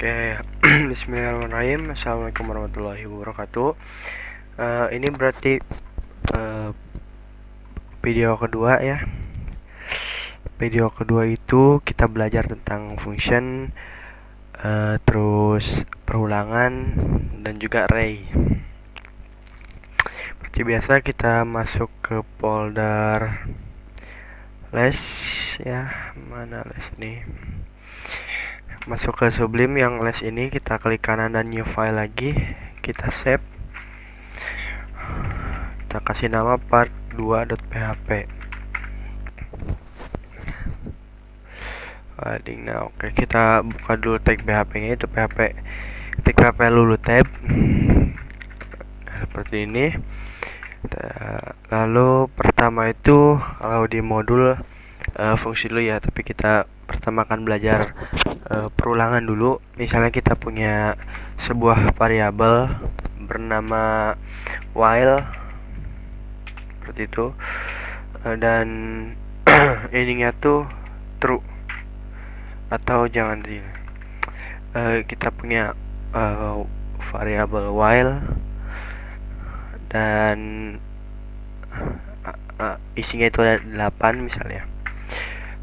Oke, Bismillahirrahmanirrahim. Assalamualaikum warahmatullahi wabarakatuh. Ini berarti video kedua ya. Video kedua itu kita belajar tentang function, terus perulangan dan juga array. Seperti biasa kita masuk ke folder les ya. Mana les nih? Masuk ke Sublime yang les ini, kita klik kanan dan new file lagi, kita save, kita kasih nama part2.php. Nah, oke, kita buka dulu tag php nya, itu php ketik php lulu tab seperti ini. Lalu pertama itu kalau di modul fungsi dulu ya, tapi kita pertama akan belajar perulangan dulu. Misalnya kita punya sebuah variabel bernama while seperti itu, dan ininya tuh true atau jangan di kita punya variabel while dan isinya itu ada 8 misalnya.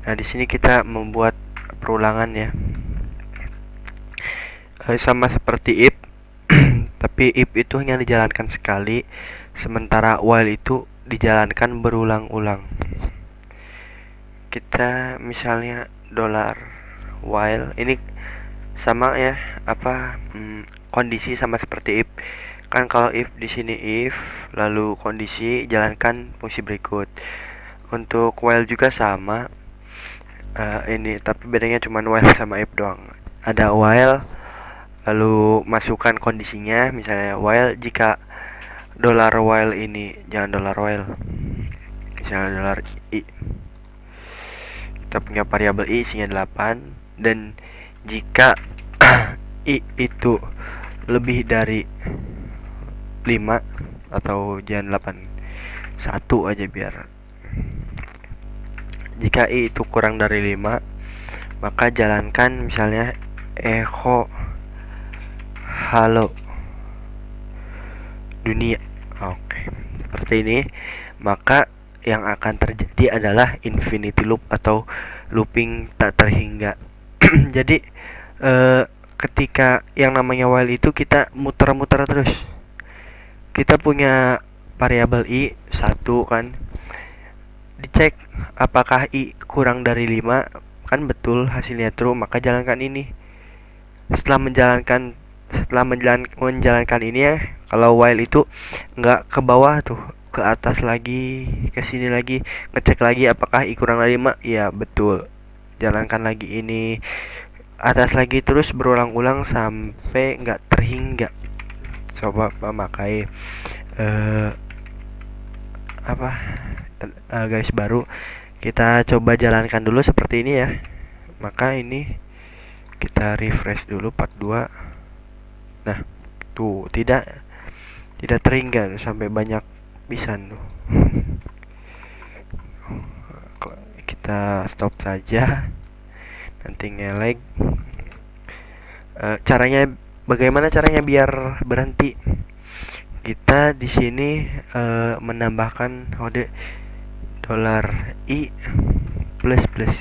Nah, di sini kita membuat perulangan ya. Sama seperti if, tapi if itu hanya dijalankan sekali, sementara while itu dijalankan berulang-ulang. Kita misalnya $while ini sama ya, kondisi sama seperti if. Kan kalau if di sini if, lalu kondisi jalankan fungsi berikut. Untuk while juga sama. Ini tapi bedanya cuma while sama if doang. Ada while, lalu masukkan kondisinya, misalnya while jika $while ini, jangan $while, misalnya $i. Kita punya variabel i isinya 8, dan jika i itu lebih dari 5, atau jangan 8, 1 aja biar. Jika i itu kurang dari 5, maka jalankan misalnya echo halo dunia. Oke, seperti ini. Maka yang akan terjadi adalah infinity loop atau looping tak terhingga. Jadi ketika yang namanya while itu kita muter-muter terus. Kita punya variabel i 1 kan, dicek apakah i kurang dari 5, kan betul hasilnya true, maka jalankan ini. Setelah menjalankan ini ya, kalau while itu nggak ke bawah tuh, ke atas lagi, ke sini lagi, ngecek lagi apakah i kurang dari 5, ya betul, jalankan lagi ini, atas lagi, terus berulang-ulang sampai nggak terhingga. Coba memakai garis baru, kita coba jalankan dulu seperti ini ya. Maka ini kita refresh dulu part 2. Nah, tuh tidak terhingga sampai banyak pisan tuh. Kita stop saja, nanti nge-lag. Bagaimana caranya biar berhenti? Kita di sini menambahkan kode $i plus.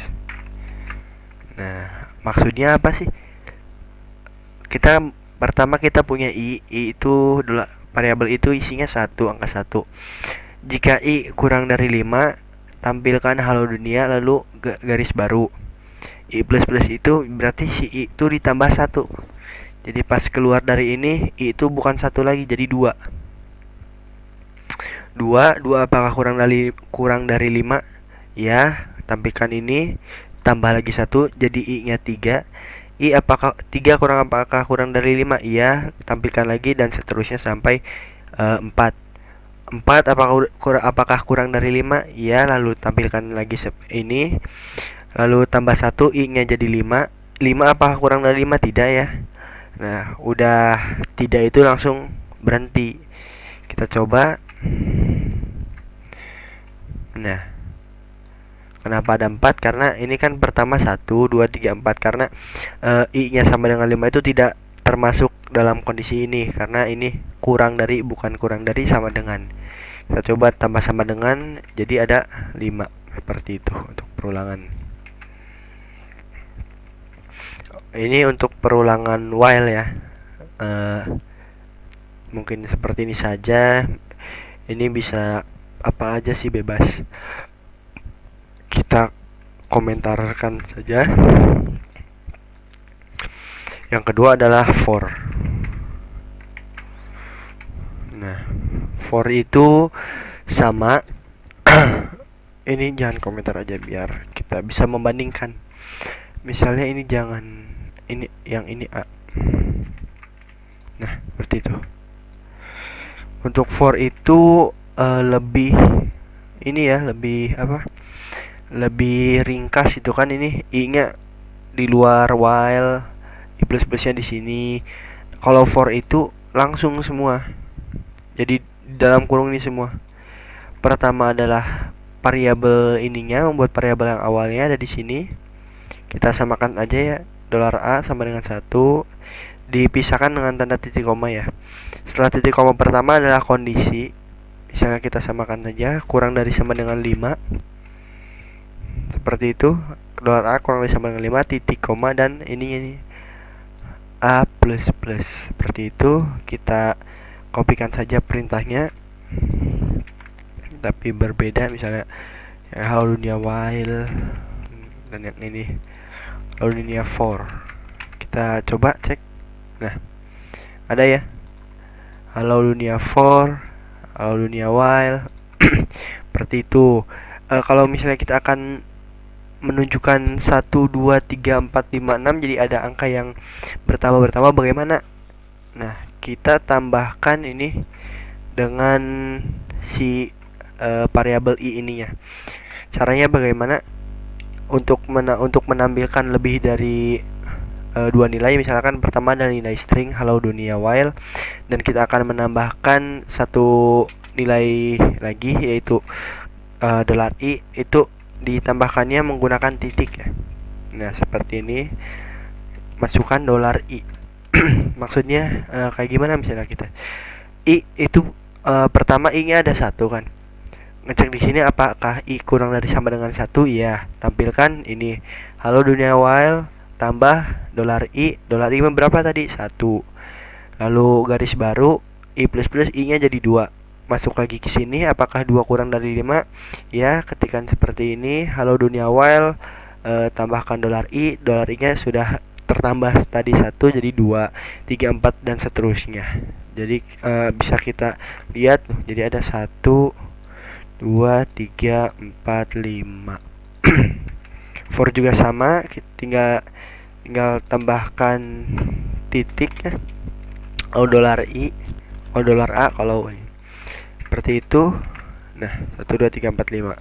Nah, maksudnya apa sih? Pertama kita punya i itu variabel itu isinya 1, angka 1. Jika i kurang dari 5, tampilkan halo dunia lalu garis baru. I plus itu berarti si i itu ditambah 1. Jadi pas keluar dari ini, i itu bukan 1 lagi, jadi 2. 2 apakah kurang dari 5? Ya, tampilkan ini, tambah lagi 1, jadi i nya 3. I apakah 3 apakah kurang dari 5? Iya, tampilkan lagi, dan seterusnya sampai 4. 4 apakah kurang dari 5? Iya, lalu tampilkan lagi ini, lalu tambah 1, i nya jadi 5. 5 apakah kurang dari 5? Tidak ya. Nah, udah tidak itu langsung berhenti. Kita coba. Nah, Kenapa ada 4? Karena ini kan pertama 1, 2, 3, 4. Karena I-nya sama dengan 5 itu tidak termasuk dalam kondisi ini. Karena ini kurang dari, bukan kurang dari, sama dengan. Kita coba tambah sama dengan, jadi ada 5. Seperti itu untuk perulangan. Ini untuk perulangan while ya. Mungkin seperti ini saja. Ini bisa apa aja sih, bebas. Kita komentarkan saja. Yang kedua adalah for. Nah, for itu sama ini jangan komentar aja biar kita bisa membandingkan. Misalnya ini jangan, ini yang ini A. Nah, seperti itu. Untuk for itu lebih ini ya, lebih apa? Lebih ringkas itu kan, ini I-nya di luar while, I plus-plusnya di sini. Kalau for itu langsung semua. Jadi dalam kurung ini semua. Pertama adalah variabel ininya, membuat variabel yang awalnya ada di sini. Kita samakan aja ya, $A sama dengan 1, dipisahkan dengan tanda titik koma ya. Setelah titik koma pertama adalah kondisi. Misalnya kita samakan aja, kurang dari sama dengan 5. Seperti itu, $A kurang dari sama dengan 5, titik koma, dan ini A plus plus. Seperti itu, kita kopikan saja perintahnya, tapi berbeda. Misalnya halo dunia while, dan yang ini halo dunia for. Kita coba cek. Nah, ada ya, halo dunia for, halo dunia while. Seperti itu. Kalau misalnya kita akan menunjukkan 1, 2, 3, 4, 5, 6, jadi ada angka yang bertambah bagaimana? Nah, kita tambahkan ini dengan si variabel I ininya. Caranya bagaimana? Untuk menampilkan lebih dari 2 nilai, misalkan pertama adalah nilai string hello dunia while, dan kita akan menambahkan satu nilai lagi, yaitu $I, itu ditambahkannya menggunakan titik ya. Nah, seperti ini, masukkan $I. Maksudnya kayak gimana? Misalnya kita I itu pertama I-nya ada 1 kan. Ngecek di sini apakah I kurang dari sama dengan 1? Iya, tampilkan ini halo dunia while tambah $I. $I berapa tadi? 1. Lalu garis baru I plus plus I-nya jadi 2. Masuk lagi ke sini, apakah 2 kurang dari 5? Ya, ketikan seperti ini, halo dunia while tambahkan $I-nya sudah tertambah tadi 1 jadi 2, 3, 4, dan seterusnya. Jadi bisa kita lihat, jadi ada 1, 2, 3, 4, 5. For juga sama, tinggal tambahkan titik ya. $I, $A kalau ini. Seperti itu. Nah, 1, 2, 3, 4, 5.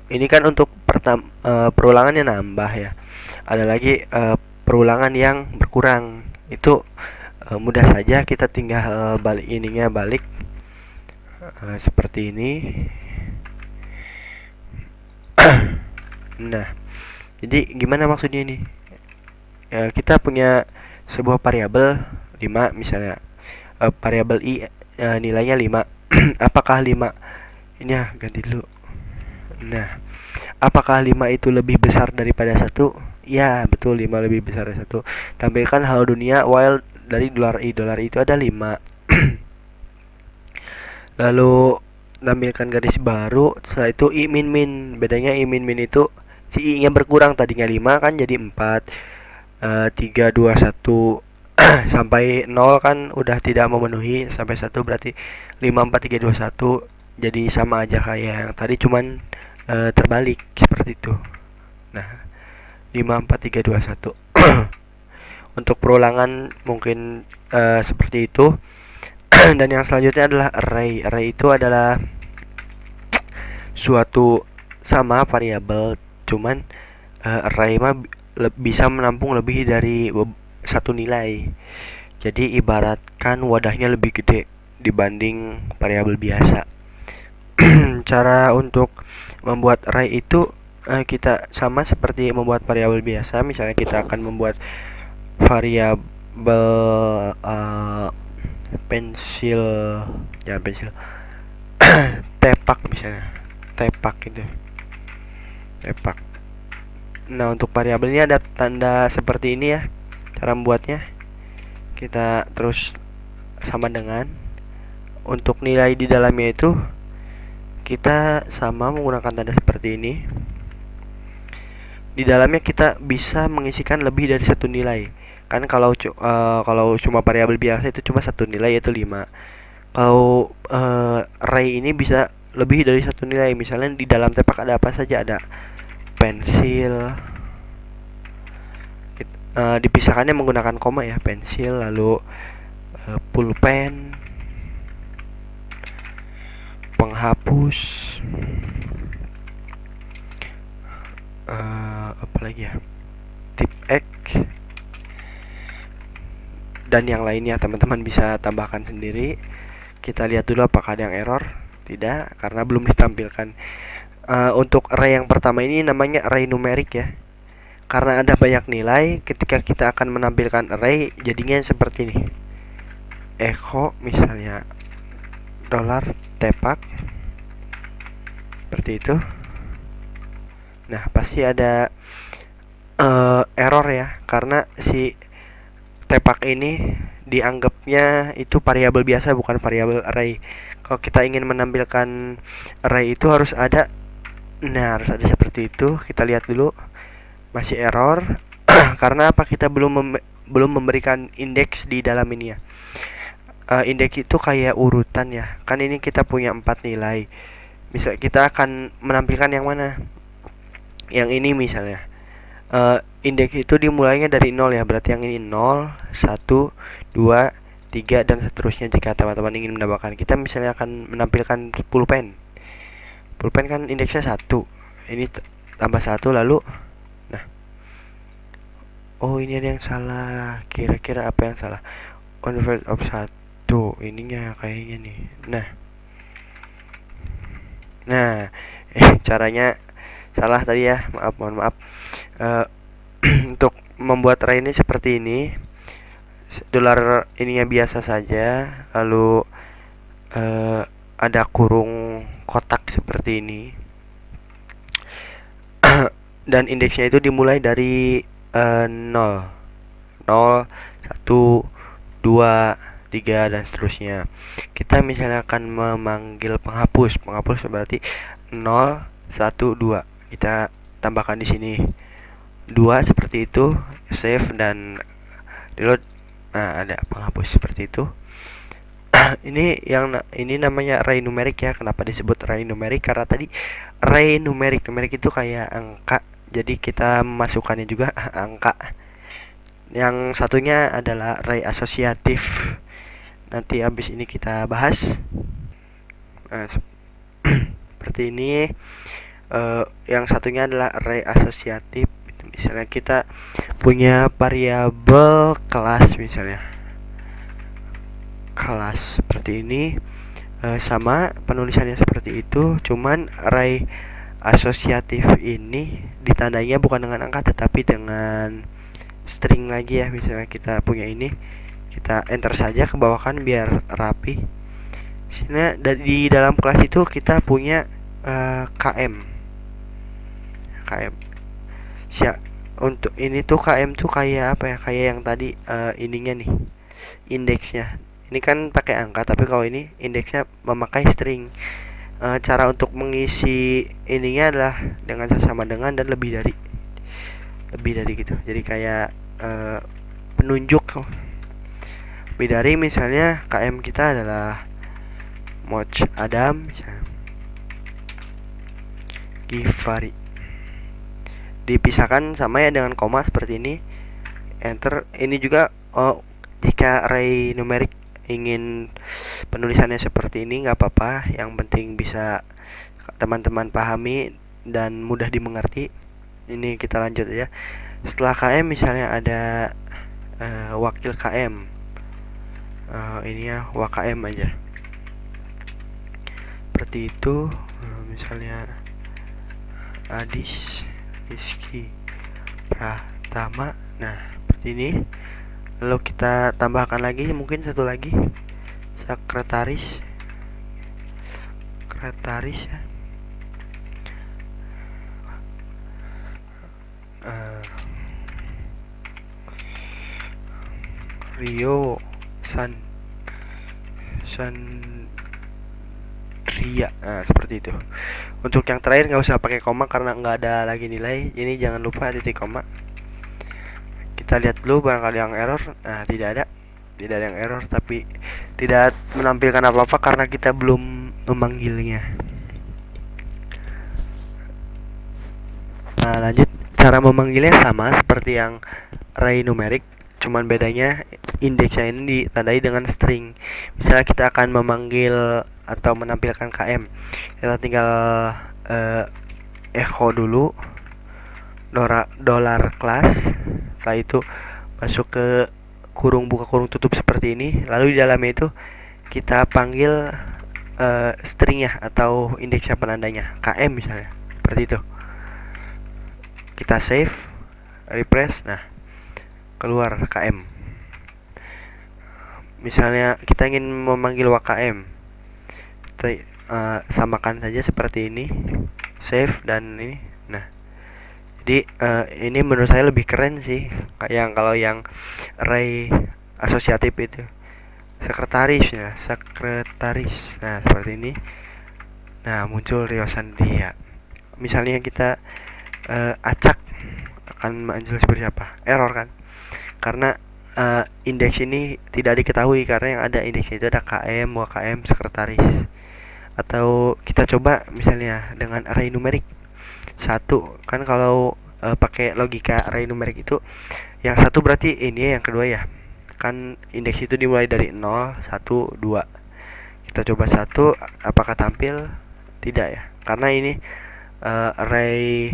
Ini kan untuk perulangannya nambah ya. Ada lagi perulangan yang berkurang. Itu mudah saja, kita tinggal balik ininya, balik seperti ini. Nah, jadi gimana maksudnya ini? Kita punya sebuah variabel 5 misalnya. Variabel I nilainya 5. Apakah 5 ini ya, ganti dulu. Nah, apakah 5 itu lebih besar daripada 1? Ya, betul, 5 lebih besar dari 1. Tampilkan halo dunia while dari $I. $I itu ada 5. Lalu tampilkan garis baru, setelah itu I min min. Bedanya I min min itu si I nya berkurang, tadinya 5 kan jadi 4. 3, 2, 1 sampai 0 kan udah tidak memenuhi, sampai 1 berarti 5, 4, 3, 2, 1. Jadi sama aja kayak yang tadi, cuman terbalik seperti itu. Nah, 5, 4, 3, 2, 1. Untuk perulangan mungkin seperti itu. Dan yang selanjutnya adalah array. Array itu adalah suatu sama variabel, cuman array mah bisa menampung lebih dari satu nilai. Jadi ibaratkan wadahnya lebih gede dibanding variabel biasa. cara untuk membuat array itu kita sama seperti membuat variabel biasa. Misalnya kita akan membuat variabel pensil, ya pensil tepak misalnya, tepak itu, tepak. Nah, untuk variabel ini ada tanda seperti ini ya. Cara membuatnya kita terus sama dengan, untuk nilai di dalamnya itu kita sama menggunakan tanda seperti ini. Di dalamnya kita bisa mengisikan lebih dari satu nilai. Kan kalau cuma variabel biasa itu cuma satu nilai, yaitu 5. Kalau array ini bisa lebih dari satu nilai. Misalnya di dalam tepak ada apa saja, ada pensil, dipisahkannya menggunakan koma ya, pensil, lalu pulpen, penghapus, apa lagi ya, tip X, dan yang lainnya. Teman-teman bisa tambahkan sendiri. Kita lihat dulu apakah ada yang error. Tidak, karena belum ditampilkan. Untuk array yang pertama ini namanya array numerik ya, karena ada banyak nilai. Ketika kita akan menampilkan array, jadinya seperti ini, echo misalnya dolar tepak, seperti itu. Nah, pasti ada error ya, karena si tepak ini dianggapnya itu variabel biasa, bukan variabel array. Kalau kita ingin menampilkan array itu harus ada, harus ada seperti itu. Kita lihat dulu, masih error. Karena apa? Kita belum memberikan indeks di dalam ini ya. Indeks itu kayak urutan ya. Kan ini kita punya 4 nilai. Bisa kita akan menampilkan yang mana? Yang ini misalnya. Indeks itu dimulainya dari 0 ya. Berarti yang ini 0, 1, 2, 3 dan seterusnya. Jika teman-teman ingin menambahkan, kita misalnya akan menampilkan pulpen. Pulpen kan indeksnya 1. Ini tambah 1 lalu. Nah. Oh, ini ada yang salah. Kira-kira apa yang salah? Convert of 1. Ininya kayaknya nih. Nah, caranya salah tadi ya. Mohon maaf. Untuk membuat array ini seperti ini. Dolar ininya biasa saja, lalu ada kurung kotak seperti ini. Dan indeksnya itu dimulai dari 0, 0, 1, 2, 3 dan seterusnya. Kita misalnya akan memanggil penghapus. Penghapus berarti 0, 1, 2. Kita tambahkan di sini 2 seperti itu, save dan reload. Nah, ada penghapus seperti itu. Ini namanya array numerik ya. Kenapa disebut array numerik? Karena tadi array numerik itu kayak angka. Jadi kita memasukkannya juga angka. Yang satunya adalah array asosiatif. Nanti habis ini kita bahas. Nah, seperti ini. Yang satunya adalah array asosiatif. Misalnya kita punya variabel kelas, misalnya kelas seperti ini. Sama penulisannya seperti itu, cuman array asosiatif ini ditandainya bukan dengan angka tetapi dengan string lagi ya. Misalnya kita punya ini, kita enter saja ke bawah kan biar rapi. Sini di dalam kelas itu kita punya KM. Untuk ini tuh KM tuh kayak apa ya? Kayak yang tadi ininya nih, indeksnya. Ini kan pakai angka, tapi kalau ini indeksnya memakai string. Cara untuk mengisi ininya adalah dengan sama dengan dan lebih dari gitu. Jadi kayak penunjuk. Lebih dari, misalnya KM kita adalah Moch Adam, misalnya Givari. Dipisahkan sama ya dengan koma seperti ini. Enter. Ini juga jika array numerik ingin penulisannya seperti ini nggak apa-apa, yang penting bisa teman-teman pahami dan mudah dimengerti. Ini kita lanjut ya. Setelah KM misalnya ada wakil KM, ini ya WKM aja seperti itu. misalnya Adis Rizky Pratama. Nah, seperti ini. Lalu kita tambahkan lagi mungkin satu lagi, sekretaris ya. Rio Sandria. Nah, seperti itu. Untuk yang terakhir nggak usah pakai koma karena nggak ada lagi nilai. Ini jangan lupa titik koma. Kita lihat dulu barangkali yang error. Nah, tidak ada yang error, tapi tidak menampilkan apa-apa karena kita belum memanggilnya. Nah, lanjut. Cara memanggilnya sama seperti yang array numerik, cuman bedanya indeksnya ini ditandai dengan string. Misalnya kita akan memanggil atau menampilkan KM, kita tinggal echo dulu dollar class, setelah itu masuk ke kurung buka kurung tutup seperti ini, lalu di dalamnya itu kita panggil stringnya atau indeksnya penandanya KM misalnya, seperti itu. Kita save, refresh, nah keluar KM. Misalnya kita ingin memanggil WKM, kita samakan saja seperti ini, save dan ini. Nah, jadi ini menurut saya lebih keren sih, kayak kalau yang array asosiatif itu sekretaris ya, sekretaris. Nah, seperti ini. Nah, muncul Rio Sandria. Misalnya kita acak, akan muncul seperti apa? Error kan? Karena indeks ini tidak diketahui, karena yang ada indeks itu ada KM, WKM, sekretaris. Atau kita coba misalnya dengan array numerik 1, kan kalau pakai logika array numerik itu yang 1 berarti ini, yang kedua ya. Kan indeks itu dimulai dari 0, 1, 2. Kita coba 1, apakah tampil? Tidak ya. Karena ini array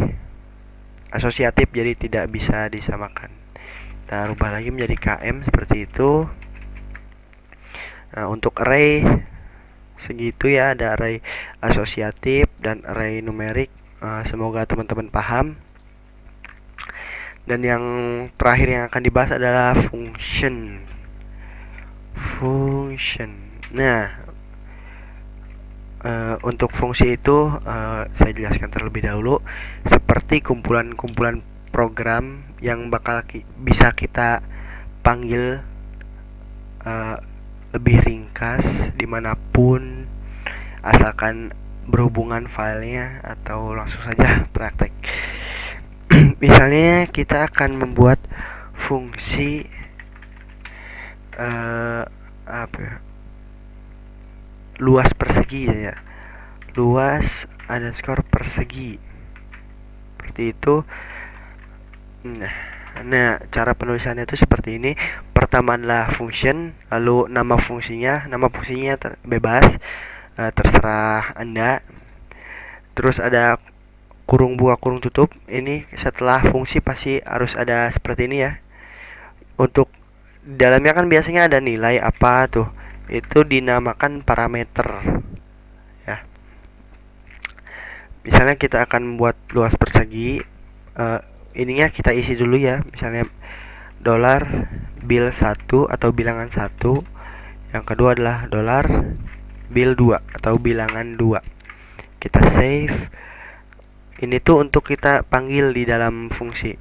asosiatif, jadi tidak bisa disamakan. Kita rubah lagi menjadi KM seperti itu. Nah, untuk array segitu ya, ada array asosiatif dan array numerik. Semoga teman-teman paham. Dan yang terakhir yang akan dibahas adalah function. Nah, untuk fungsi itu saya jelaskan terlebih dahulu, seperti kumpulan-kumpulan program yang bakal bisa kita panggil lebih ringkas dimanapun, asalkan berhubungan filenya, atau langsung saja praktek. Misalnya kita akan membuat fungsi apa ya, luas persegi ya, luas underscore persegi, seperti itu. Nah, cara penulisannya itu seperti ini. Pertama adalah function, lalu nama fungsinya bebas, terserah Anda. Terus ada kurung buka kurung tutup. Ini setelah fungsi pasti harus ada seperti ini ya. Untuk dalamnya kan biasanya ada nilai apa tuh, itu dinamakan parameter ya. Misalnya kita akan membuat luas persegi, ininya kita isi dulu ya. Misalnya dolar bill 1 atau bilangan 1, yang kedua adalah dolar bill 2 atau bilangan 2. Kita save. Ini tuh untuk kita panggil di dalam fungsi.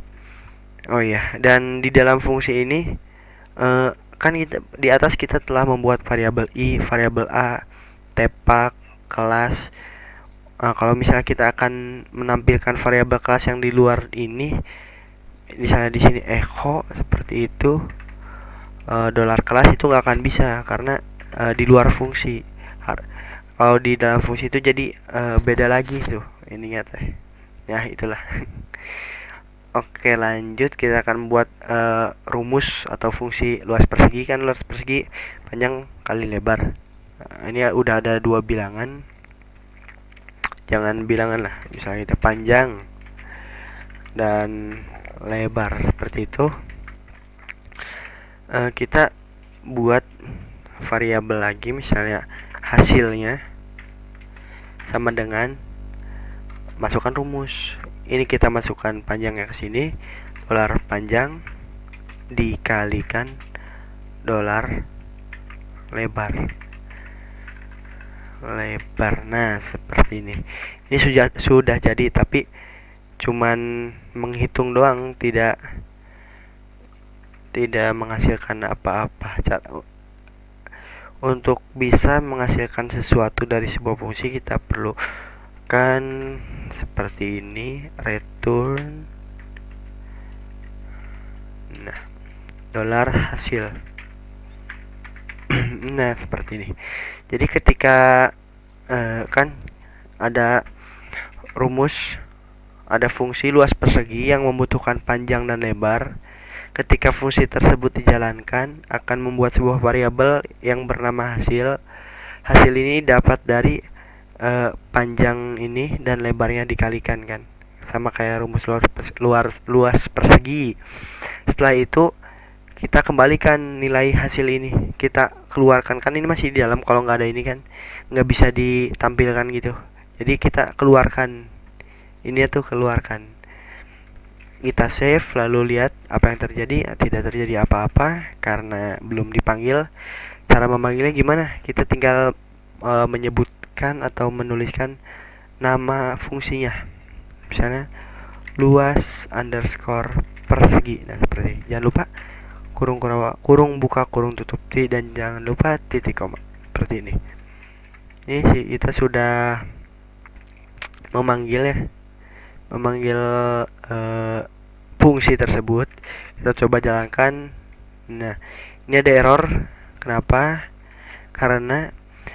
Oh iya, dan di dalam fungsi ini kan kita, di atas kita telah membuat variabel i, variabel a, tepak, kelas. Kalau misalnya kita akan menampilkan variabel kelas yang di luar ini, misalnya di sini echo seperti itu, dolar kelas itu nggak akan bisa karena di luar fungsi. Kalau di dalam fungsi itu jadi beda lagi tuh ininya teh. Ya itulah. Oke, lanjut, kita akan buat rumus atau fungsi luas persegi. Kan luas persegi panjang kali lebar. Ini udah ada 2 bilangan. Jangan bilangan lah, misalnya kita panjang dan lebar seperti itu. Kita buat variabel lagi, misalnya hasilnya sama dengan masukkan rumus. Ini kita masukkan panjangnya ke sini, dolar panjang dikalikan dolar lebar. Nah, seperti ini. Ini sudah jadi, tapi cuman menghitung doang, tidak menghasilkan apa-apa. Untuk bisa menghasilkan sesuatu dari sebuah fungsi, kita perlu kan seperti ini, return dolar hasil. Nah, seperti ini. Jadi ketika kan ada rumus, ada fungsi luas persegi yang membutuhkan panjang dan lebar. Ketika fungsi tersebut dijalankan, akan membuat sebuah variabel yang bernama hasil. Hasil ini dapat dari panjang ini dan lebarnya dikalikan, kan, sama kayak rumus luas persegi. Setelah itu kita kembalikan nilai hasil ini, kita keluarkan, kan ini masih di dalam, kalau nggak ada ini kan nggak bisa ditampilkan gitu. Jadi kita keluarkan ini tuh, keluarkan, kita save, lalu lihat apa yang terjadi. Tidak terjadi apa-apa karena belum dipanggil. Cara memanggilnya gimana? Kita tinggal menyebutkan atau menuliskan nama fungsinya, misalnya luas underscore persegi. Nah, seperti ini. Jangan lupa kurung buka kurung tutup dan jangan lupa titik koma, seperti ini. Ini sih kita sudah memanggil fungsi tersebut. Kita coba jalankan. Nah, ini ada error. Kenapa? Karena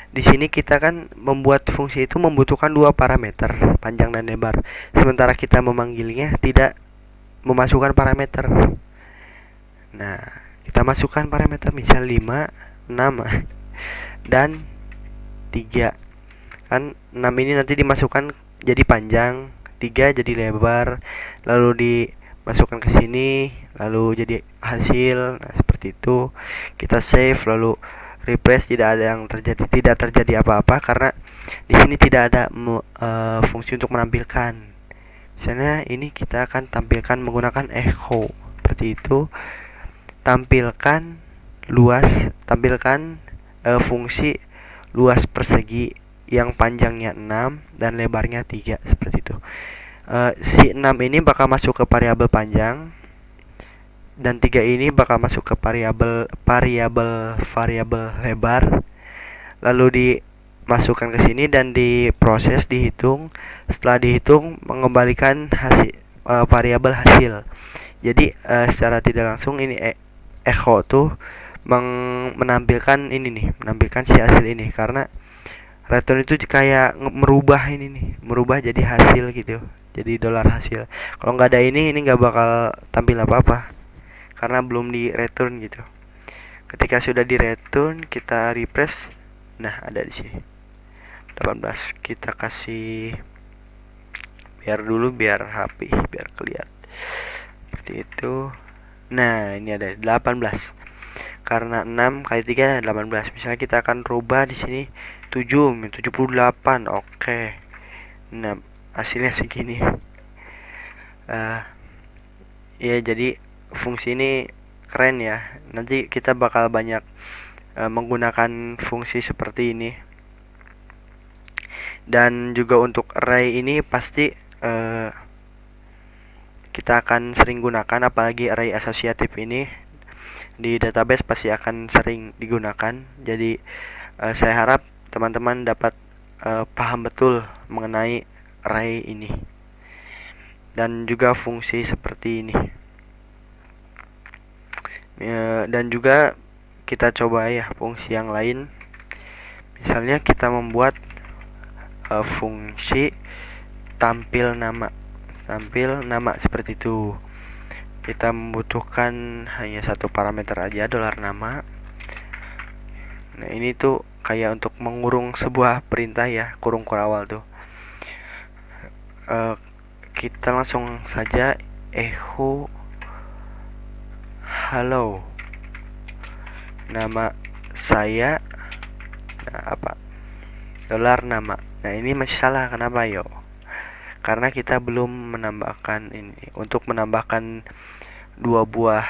di sini kita kan membuat fungsi itu membutuhkan dua parameter, panjang dan lebar. Sementara kita memanggilnya tidak memasukkan parameter. Nah, kita masukkan parameter, misal 5, 6 dan 3. Kan 6 ini nanti dimasukkan jadi panjang, 3 jadi lebar, lalu dimasukkan ke sini, lalu jadi hasil. Nah, seperti itu. Kita save, lalu refresh. Tidak terjadi apa-apa karena di sini tidak ada fungsi untuk menampilkan. Misalnya ini kita akan tampilkan menggunakan echo, seperti itu. Tampilkan fungsi luas persegi yang panjangnya 6 dan lebarnya 3, seperti itu. Si 6 ini bakal masuk ke variabel panjang dan 3 ini bakal masuk ke variabel lebar. Lalu dimasukkan ke sini dan diproses, dihitung. Setelah dihitung, mengembalikan hasil variabel hasil. Jadi secara tidak langsung ini echo tuh menampilkan ini nih, menampilkan si hasil ini, karena return itu kayak merubah ini nih, merubah jadi hasil gitu, jadi dolar hasil. Kalau nggak ada ini nggak bakal tampil apa-apa karena belum di return gitu. Ketika sudah di return, kita refresh. Nah, ada di sini 18. Kita kasih biar rapi, biar kelihatan seperti itu. Nah, ini ada 18. Karena 6 kali 3 18. Misalnya kita akan rubah di sini 78. Oke. Nah, hasilnya segini. Ya, jadi fungsi ini keren ya. Nanti kita bakal banyak menggunakan fungsi seperti ini. Dan juga untuk array ini pasti kita akan sering gunakan, apalagi array asosiatif ini di database pasti akan sering digunakan. Jadi saya harap teman-teman dapat paham betul mengenai array ini dan juga fungsi seperti ini. Dan juga kita coba ya fungsi yang lain. Misalnya kita membuat fungsi tampil nama seperti itu. Kita membutuhkan hanya satu parameter aja, dolar nama. Nah, ini tuh kayak untuk mengurung sebuah perintah ya, kurung kurawal tuh. Kita langsung saja echo halo, nama saya. Nah, apa? Dolar nama. Nah, ini masih salah, kenapa yo? karena kita belum menambahkan ini. Untuk menambahkan dua buah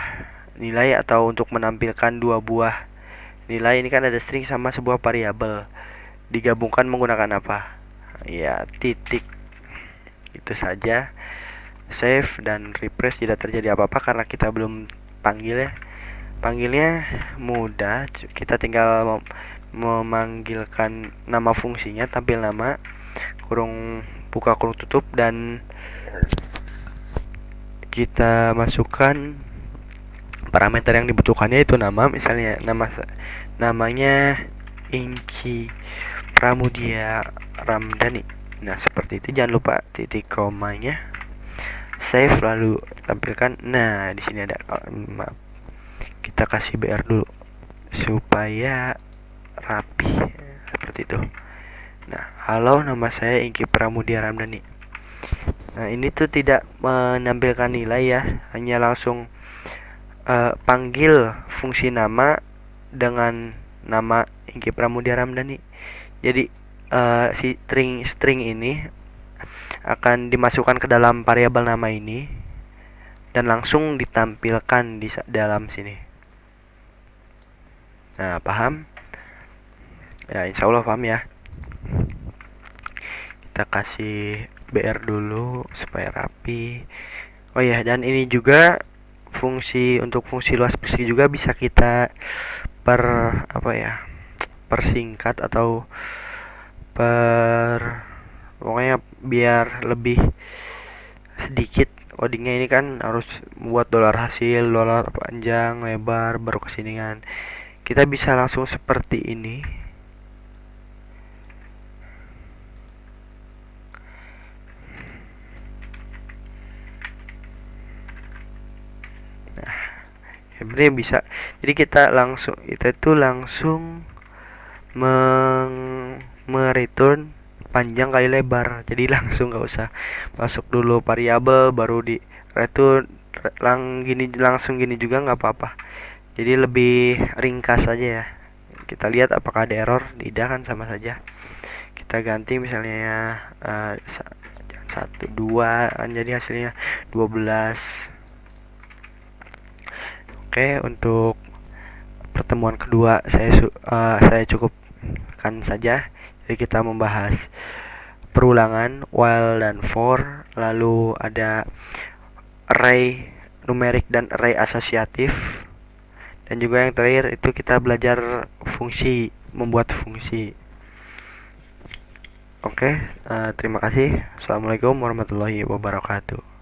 nilai atau untuk menampilkan dua buah nilai, ini kan ada string sama sebuah variabel, digabungkan menggunakan apa? Ya, titik. Itu saja. Save dan refresh, tidak terjadi apa-apa karena kita belum panggil ya. Panggilnya mudah, kita tinggal memanggilkan nama fungsinya, tampil nama, kurung buka kurung tutup, dan kita masukkan parameter yang dibutuhkannya, itu nama, misalnya namanya Inki Pramudia Ramdhani. Nah, seperti itu. Jangan lupa titik komanya. Save lalu tampilkan. Nah, di sini ada, maaf, kita kasih BR dulu supaya rapi seperti itu. Nah, halo, nama saya Inki Pramudia Ramdhani. Nah, ini tuh tidak menampilkan nilai ya, hanya langsung panggil fungsi nama dengan nama Inki Pramudia Ramdhani. Jadi si string ini akan dimasukkan ke dalam variabel nama ini dan langsung ditampilkan di dalam sini. Nah, paham? Ya, insya Allah paham ya. Kita kasih BR dulu supaya rapi. Oh ya, dan ini juga untuk fungsi luas persegi juga bisa kita persingkat atau pokoknya biar lebih sedikit codingnya. Ini kan harus buat dolar hasil, dolar panjang, lebar, baru kesinian. Kita bisa langsung seperti ini. Nah, sebenarnya bisa. Jadi kita langsung mereturn panjang kali lebar. Jadi langsung nggak usah masuk dulu variabel baru di return langsung gini juga nggak apa-apa. Jadi lebih ringkas aja ya. Kita lihat apakah ada error. Tidak, kan sama saja. Kita ganti misalnya 1 2 kan, jadi hasilnya 12. Oke, untuk pertemuan kedua saya cukupkan saja. Jadi kita membahas perulangan, while dan for, lalu ada array numerik dan array asosiatif, dan juga yang terakhir itu kita belajar membuat fungsi. Oke, terima kasih. Assalamualaikum warahmatullahi wabarakatuh.